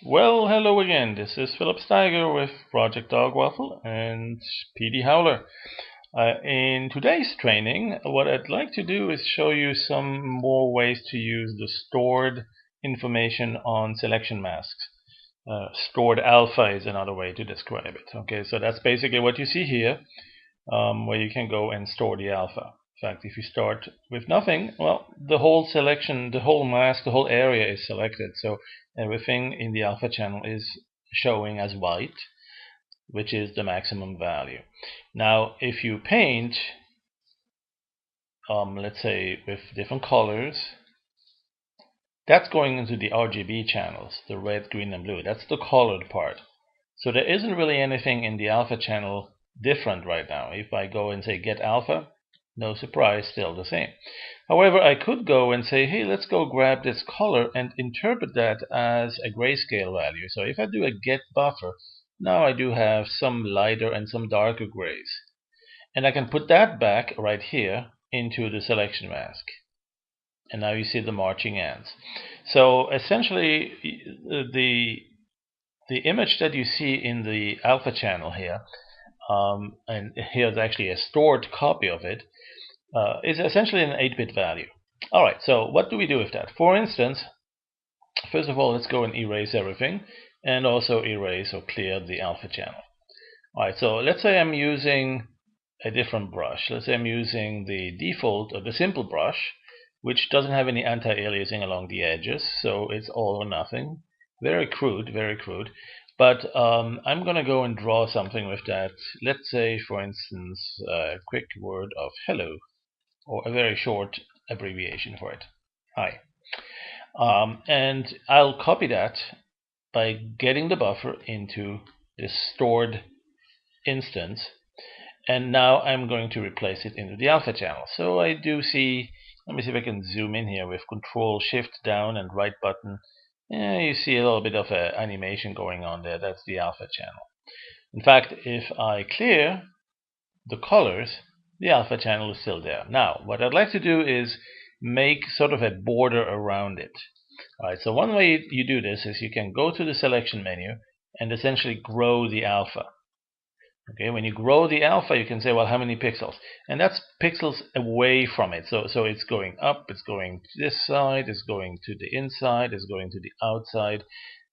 Well, hello again. This is Philip Steiger with Project Dog Waffle and PD Howler. In today's training, what I'd like to do is show you some more ways to use the stored information on selection masks. Stored alpha is another way to describe it. Okay, so that's basically what you see here, where you can go and store the alpha. In fact, if you start with nothing, well, the whole selection, the whole mask, the whole area is selected. So everything in the alpha channel is showing as white, which is the maximum value. Now, if you paint, let's say with different colors, that's going into the RGB channels, the red, green, and blue. That's the colored part. So there isn't really anything in the alpha channel different right now. If I go and say get alpha, no surprise, still the same. However, I could go and say, hey, let's go grab this color and interpret that as a grayscale value. So if I do a get buffer, now I do have some lighter and some darker grays. And I can put that back right here into the selection mask. And now you see the marching ants. So essentially, the image that you see in the alpha channel here, and here's actually a stored copy of it, is essentially an 8-bit value. All right, so what do we do with that? For instance, first of all, let's go and erase everything and also erase or clear the alpha channel. All right, so let's say I'm using a different brush. Let's say I'm using the default or the simple brush, which doesn't have any anti-aliasing along the edges, so it's all or nothing. Very crude, very crude. But I'm going to go and draw something with that. Let's say, for instance, a quick word of hello, or a very short abbreviation for it. Hi. And I'll copy that by getting the buffer into this stored instance. And now I'm going to replace it into the alpha channel. So I do see, let me see if I can zoom in here with Control Shift down and right button. Yeah, you see a little bit of an animation going on there. That's the alpha channel. In fact, if I clear the colors, the alpha channel is still there. Now, what I'd like to do is make sort of a border around it. All right, so one way you do this is you can go to the selection menu and essentially grow the alpha. Okay, when you grow the alpha, you can say, well, how many pixels? And that's pixels away from it. So it's going up, it's going to this side, it's going to the inside, it's going to the outside.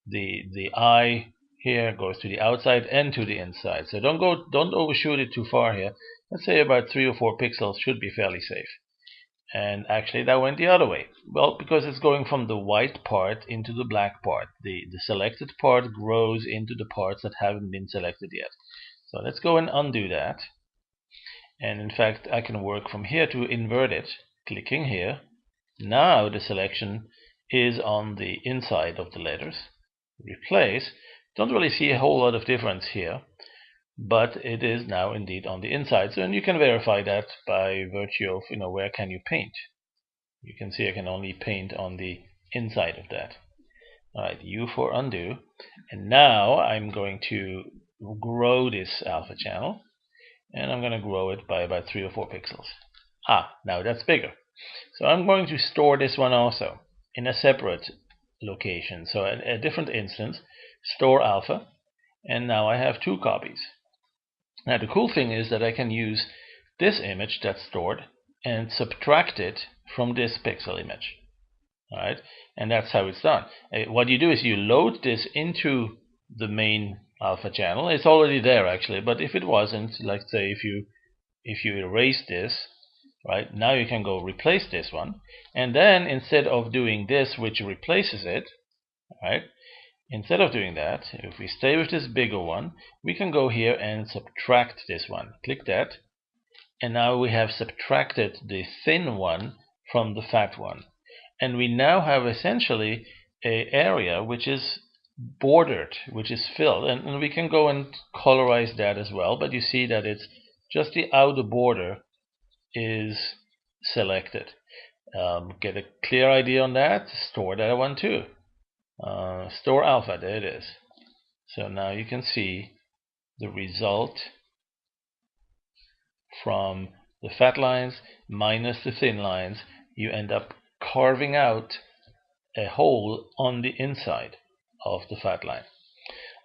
The eye here goes to the outside and to the inside. So don't overshoot it too far here. Let's say about 3 or 4 pixels should be fairly safe. And actually that went the other way. Well, because it's going from the white part into the black part. The selected part grows into the parts that haven't been selected yet. So let's go and undo that. And in fact, I can work from here to invert it, clicking here. Now the selection is on the inside of the letters. Replace. Don't really see a whole lot of difference here, but it is now indeed on the inside. So, and you can verify that by virtue of, where can you paint. You can see I can only paint on the inside of that. All right, U for undo. And now I'm going to grow this alpha channel, and I'm going to grow it by about 3 or 4 pixels. Now that's bigger. So I'm going to store this one also in a separate location. So a different instance, store alpha, and now I have 2 copies. Now the cool thing is that I can use this image that's stored and subtract it from this pixel image. All right, and that's how it's done. What you do is you load this into the main alpha channel. It's already there actually, but if it wasn't, like say if you erase this, right, now you can go replace this one, and then instead of doing this which replaces it, right, instead of doing that, if we stay with this bigger one, we can go here and subtract this one. Click that, and now we have subtracted the thin one from the fat one. And we now have essentially an area which is bordered, which is filled. And we can go and colorize that as well, but you see that it's just the outer border is selected. Get a clear idea on that, store that one too. Store alpha, there it is. So now you can see the result from the fat lines minus the thin lines. You end up carving out a hole on the inside of the fat line.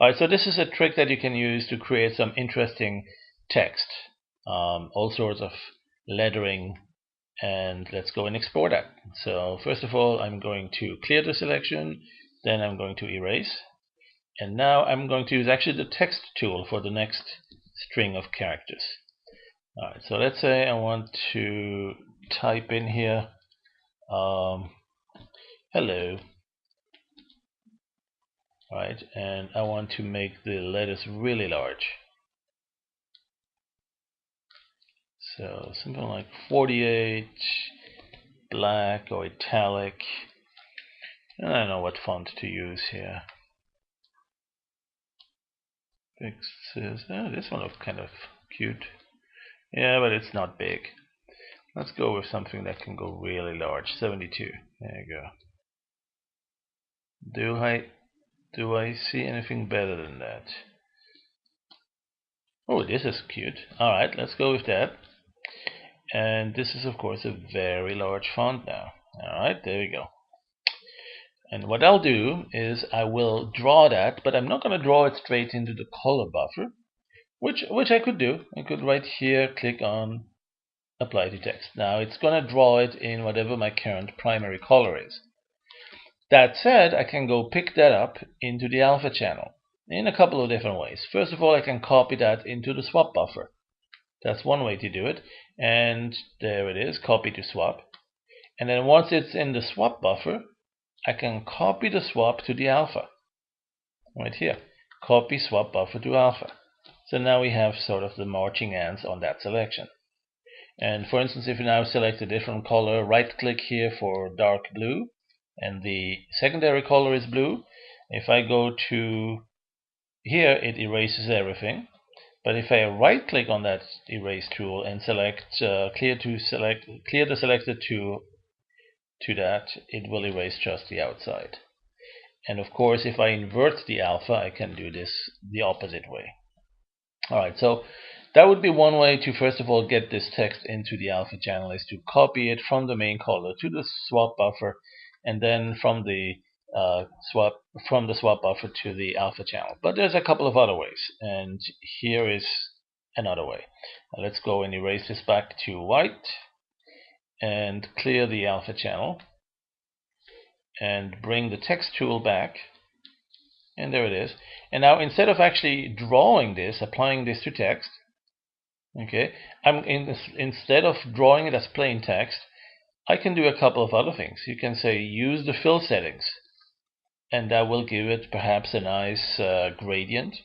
Alright, so this is a trick that you can use to create some interesting text, all sorts of lettering, and let's go and export that. So first of all, I'm going to clear the selection, then I'm going to erase, and now I'm going to use actually the text tool for the next string of characters. Alright, so let's say I want to type in here hello. Right, and I want to make the letters really large. So something like 48, black or italic. I don't know what font to use here. Oh, this one looks kind of cute. Yeah, but it's not big. Let's go with something that can go really large. 72. There you go. Do I see anything better than that? Oh, this is cute. Alright, let's go with that. And this is of course a very large font now. Alright, there we go. And what I'll do is I will draw that, but I'm not going to draw it straight into the color buffer, which I could do. I could right here click on apply to text. Now it's going to draw it in whatever my current primary color is. That said, I can go pick that up into the alpha channel in a couple of different ways. First of all, I can copy that into the swap buffer. That's one way to do it. And there it is, copy to swap. And then once it's in the swap buffer, I can copy the swap to the alpha. Right here. Copy swap buffer to alpha. So now we have sort of the marching ants on that selection. And for instance, if you now select a different color, right click here for dark blue, and the secondary color is blue. If I go to here, it erases everything. But if I right click on that erase tool and select clear the selected to that, it will erase just the outside. And of course, if I invert the alpha, I can do this the opposite way. Alright, so that would be one way to first of all get this text into the alpha channel, is to copy it from the main color to the swap buffer, and then from the swap buffer to the alpha channel. But there's a couple of other ways, and here is another way. Let's go and erase this back to white and clear the alpha channel and bring the text tool back, and there it is. And now instead of actually drawing this, applying this to text, okay, instead of drawing it as plain text, I can do a couple of other things. You can say use the fill settings, and that will give it perhaps a nice gradient,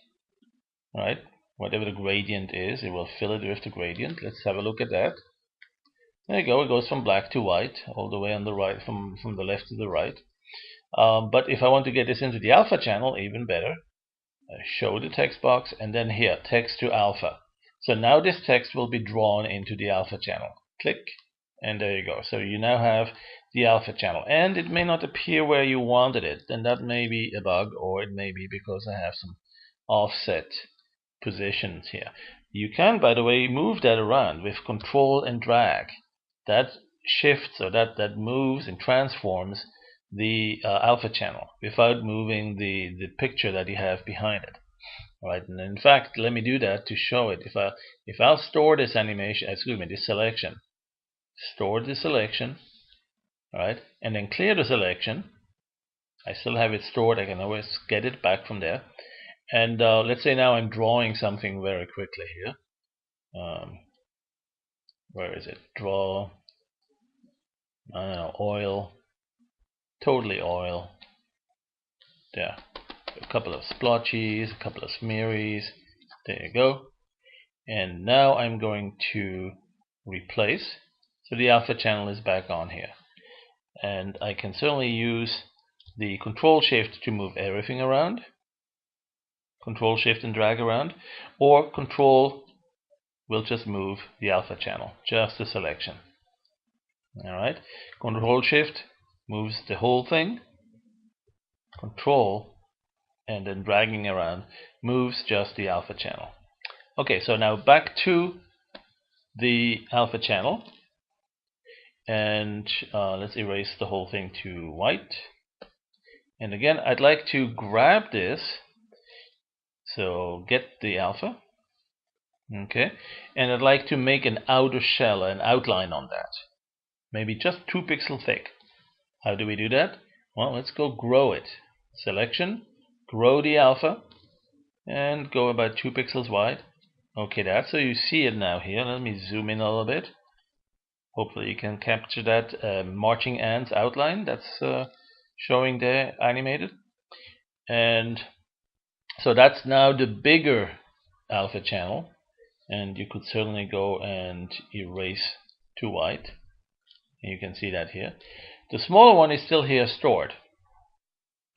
right? Whatever the gradient is, it will fill it with the gradient. Let's have a look at that. There you go. It goes from black to white, all the way on the right, from the left to the right. But if I want to get this into the alpha channel, even better, show the text box, and then here, text to alpha. So now this text will be drawn into the alpha channel. Click, and there you go. So you now have the alpha channel, and it may not appear where you wanted it, and that may be a bug, or it may be because I have some offset positions here. You can, by the way, move that around with control and drag. That shifts, or that moves and transforms the alpha channel without moving the picture that you have behind it. Right, and in fact, let me do that to show it. If I'll store this animation, this selection, store the selection, right, and then clear the selection. I still have it stored. I can always get it back from there. And let's say now I'm drawing something very quickly here. Where is it? Draw. I don't know, oil. Totally oil. There. A couple of splotches, a couple of smearies. There you go. And now I'm going to replace. So the alpha channel is back on here. And I can certainly use the Control Shift to move everything around. Control Shift and drag around. Or Control will just move the alpha channel, just the selection. Alright. Control Shift moves the whole thing. Control and then dragging around moves just the alpha channel. Okay, so now back to the alpha channel, and let's erase the whole thing to white, And again, I'd like to grab this. So get the alpha. Okay. And I'd like to make an outer shell, an outline on that. Maybe just 2 pixels thick. How do we do that? Well, let's go grow it. Selection, grow the alpha, and go about 2 pixels wide. Okay, that's so you see it now here. Let me zoom in a little bit. Hopefully you can capture that marching ants outline that's showing there animated. And so that's now the bigger alpha channel. And you could certainly go and erase to white. And you can see that here. The smaller one is still here stored.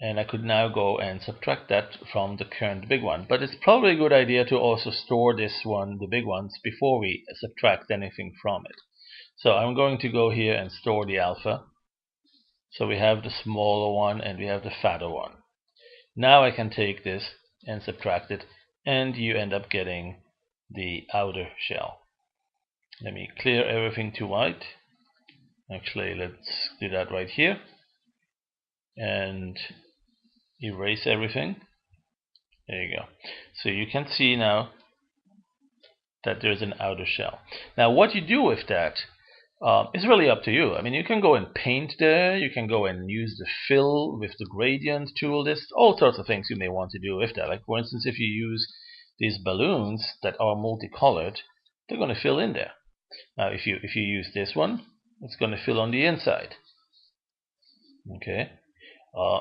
And I could now go and subtract that from the current big one. But it's probably a good idea to also store this one, the big ones, before we subtract anything from it. So I'm going to go here and store the alpha. So we have the smaller one and we have the fatter one. Now I can take this and subtract it, and you end up getting the outer shell. Let me clear everything to white. Actually, let's do that right here. And erase everything. There you go. So you can see now that there's an outer shell. Now what you do with that is really up to you. I mean, you can go and paint there, you can go and use the fill with the gradient tool. There's all sorts of things you may want to do with that. Like for instance, if you use these balloons that are multicolored, they're going to fill in there. Now if you use this one, it's going to fill on the inside. Okay.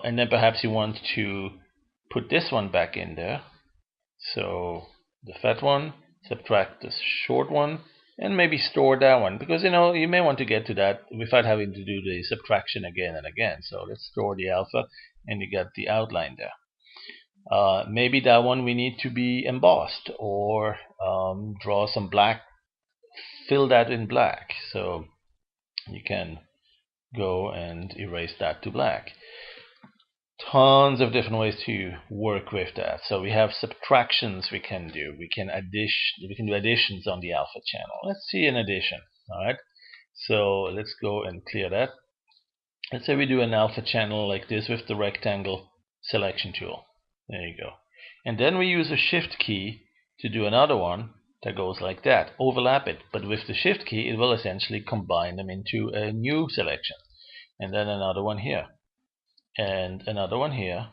And then perhaps you want to put this one back in there. So the fat one, subtract the short one, and maybe store that one, because you may want to get to that without having to do the subtraction again and again. So let's store the alpha, and you get the outline there. Maybe that one we need to be embossed, or draw some black, fill that in black. So you can go and erase that to black. Tons of different ways to work with that. So we have subtractions we can do. We can do additions on the alpha channel. Let's see an addition. All right. So let's go and clear that. Let's say we do an alpha channel like this with the rectangle selection tool. There you go. And then we use a shift key to do another one that goes like that. Overlap it, but with the shift key it will essentially combine them into a new selection. And then another one here. And another one here,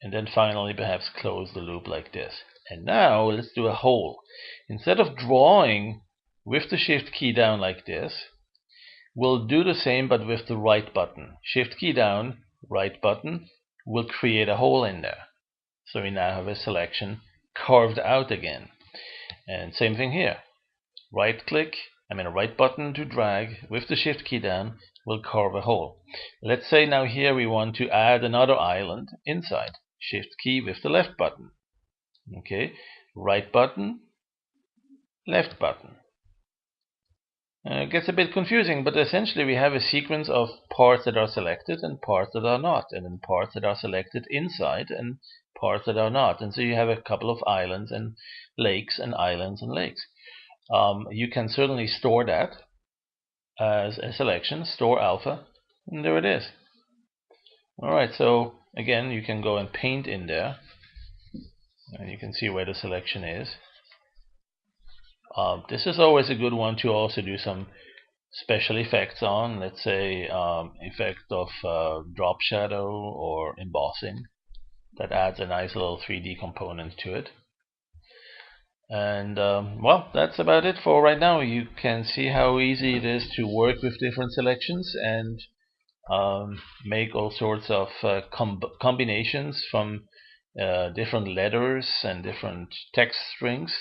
and then finally perhaps close the loop like this. And now let's do a hole. Instead of drawing with the shift key down like this, we'll do the same but with the right button. Shift key down, right button will create a hole in there. So we now have a selection carved out again. And same thing here. Right button to drag with the shift key down will carve a hole. Let's say now here we want to add another island inside. Shift key with the left button. Okay, right button, left button. It gets a bit confusing, but essentially we have a sequence of parts that are selected and parts that are not, and then parts that are selected inside and parts that are not. And so you have a couple of islands and lakes and islands and lakes. You can certainly store that as a selection, store alpha, and there it is. Alright, so again you can go and paint in there, and you can see where the selection is. This is always a good one to also do some special effects on. Let's say effect of drop shadow or embossing. That adds a nice little 3D component to it. And well, that's about it for right now. You can see how easy it is to work with different selections and make all sorts of combinations from different letters and different text strings.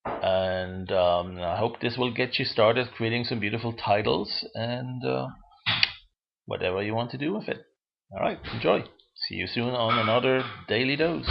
And I hope this will get you started creating some beautiful titles and whatever you want to do with it. Alright, enjoy. See you soon on another Daily Dose.